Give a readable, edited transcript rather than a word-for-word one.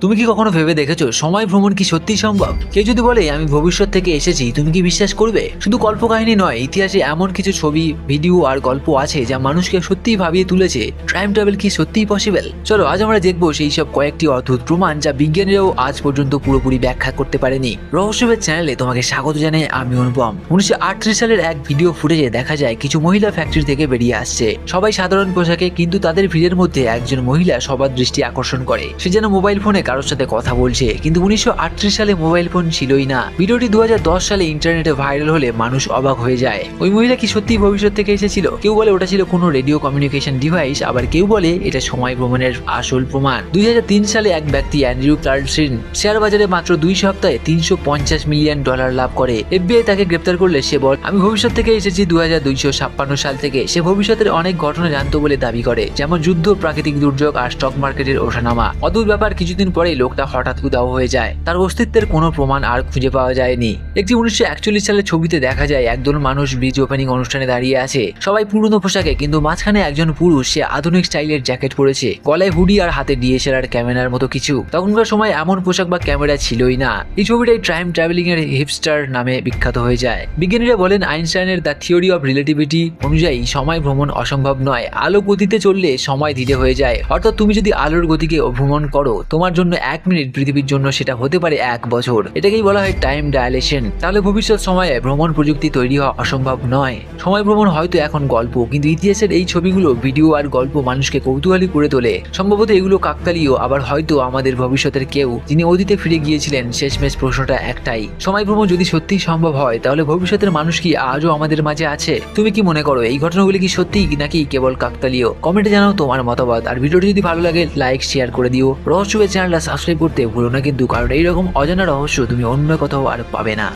তুমি কি কখনো ভেবে দেখেছো সময় ভ্রমণ কি সত্যি সম্ভব? কেউ যদি বলে আমি ভবিষ্যৎ থেকে এসেছি, তুমি কি বিশ্বাস করবে? শুধু কল্পকাহিনী নয়, ইতিহাসে এমন কিছু ছবি, ভিডিও আর গল্প আছে যা মানুষকে সত্যিই ভাবিয়ে তুলেছে টাইম ট্রাভেল কি সত্যিই পসিবল। চলো আজ আমরা দেখবো সেই সব কয়েকটি অদ্ভুত প্রমাণ যা বিজ্ঞানীরাও আজ পর্যন্ত পুরোপুরি ব্যাখ্যা করতে পারেনি। রহস্যের চ্যানেলে তোমাকে স্বাগত জানাই, আমি অনুপম। 1938 সালের এক ভিডিও ফুটেজে দেখা যায় কিছু মহিলা ফ্যাক্টরি থেকে বেরিয়ে আসছে, সবাই সাধারণ পোশাকে, কিন্তু তাদের ভিড়ের মধ্যে একজন মহিলা সবার দৃষ্টি আকর্ষণ করে। সে যেন মোবাইল ফোনে কারোর সাথে কথা বলছে, কিন্তু 1938 সালে মোবাইল ফোন ছিলই না। ভিডিওটি 2010 সালে ইন্টারনেটে ভাইরাল হলে মানুষ অবাক হয়ে যায়। ওই মহিলা কি সত্যি ভবিষ্যৎ থেকে এসেছিল? কেউ বলে ওটা ছিল কোনো রেডিও কমিউনিকেশন ডিভাইস, আবার কেউ বলে এটা সময় ভ্রমণের আসল প্রমাণ। 2003 সালে এক ব্যক্তি অ্যান্ড্রু ক্লার্কসন শেয়ার বাজারে মাত্র 2 সপ্তাহে $350 মিলিয়ন লাভ করে। FBI তাকে গ্রেপ্তার করলে সে বলে আমি ভবিষ্যৎ থেকে এসেছি 2256 সাল থেকে। সে ভবিষ্যতের অনেক ঘটনা জানতো বলে দাবি করে, যেমন যুদ্ধ, প্রাকৃতিক দুর্যোগ আর স্টক মার্কেটের ওঠানামা। অদ্ভুত ব্যাপার, কিছুদিন পরেই লোকটা হঠাৎ উধাও হয়ে যায়। তার অস্তিত্বের কোনো প্রমাণ আর খুঁজে পাওয়া যায়নি। একটি 1941 সালের ছবিতে দেখা যায় একদল মানুষ ব্রিজ ওপেনিং অনুষ্ঠানে দাঁড়িয়ে আছে, সবাই পুরনো পোশাকে, কিন্তু মাঝখানে একজন পুরুষ, সে আধুনিক স্টাইলের জ্যাকেট পরেছে, গলায় হুডি আর হাতে DSLR ক্যামেরার মতো কিছু। তখনকার সময় এমন পোশাক বা ক্যামেরা ছিলই না। এই ছবিটাই টাইম ট্রাভেলিং এর হিপস্টার নামে বিখ্যাত হয়ে যায়। বিজ্ঞানীরা বলেন আইনস্টাইনের দ্য থিওরি অফ রিলেটিভিটি অনুযায়ী সময় ভ্রমণ অসম্ভব নয়। আলো গতিতে চললে সময় ধীরে হয়ে যায়, অর্থাৎ তুমি যদি আলোর গতিকে ভ্রমণ করো, তোমার জন্য 1 মিনিট পৃথিবীর জন্য সেটা হতে পারে 1 বছর। এটাকেই বলা হয় টাইম ডায়ালেশন। তাহলে ভবিষ্যৎ সময়ে ভ্রমণ প্রযুক্তি তৈরি হওয়া অসম্ভব নয়। সময় ভ্রমণ হয়তো এখন গল্প, কিন্তু ইতিহাসের এই ছবিগুলো, ভিডিও আর গল্প মানুষকে কৌতূহলী করে তোলে। সম্ভবত এগুলো কাকতালীয়, আবার হয়তো আমাদের ভবিষ্যতের কেউ, যিনি অতীতে ফিরে গিয়েছিলেন। শেষমেশ প্রশ্নটা একটাই, সময় ভ্রমণ যদি সত্যিই সম্ভব হয়, তাহলে ভবিষ্যতের মানুষ কি আজও আমাদের মাঝে আছে? তুমি কি মনে করো, এই ঘটনাগুলি কি সত্যি নাকি কেবল কাকতালীয়? কমেন্টে জানাও তোমার মতামত। আর ভিডিওটি যদি ভালো লাগে লাইক শেয়ার করে দিও। রহস্যের চ্যানেলটা সাবস্ক্রাইব করতে ভুলো না কিন্তু, কারণ এইরকম অজানা রহস্য তুমি অন্য কোথাও আর পাবে না।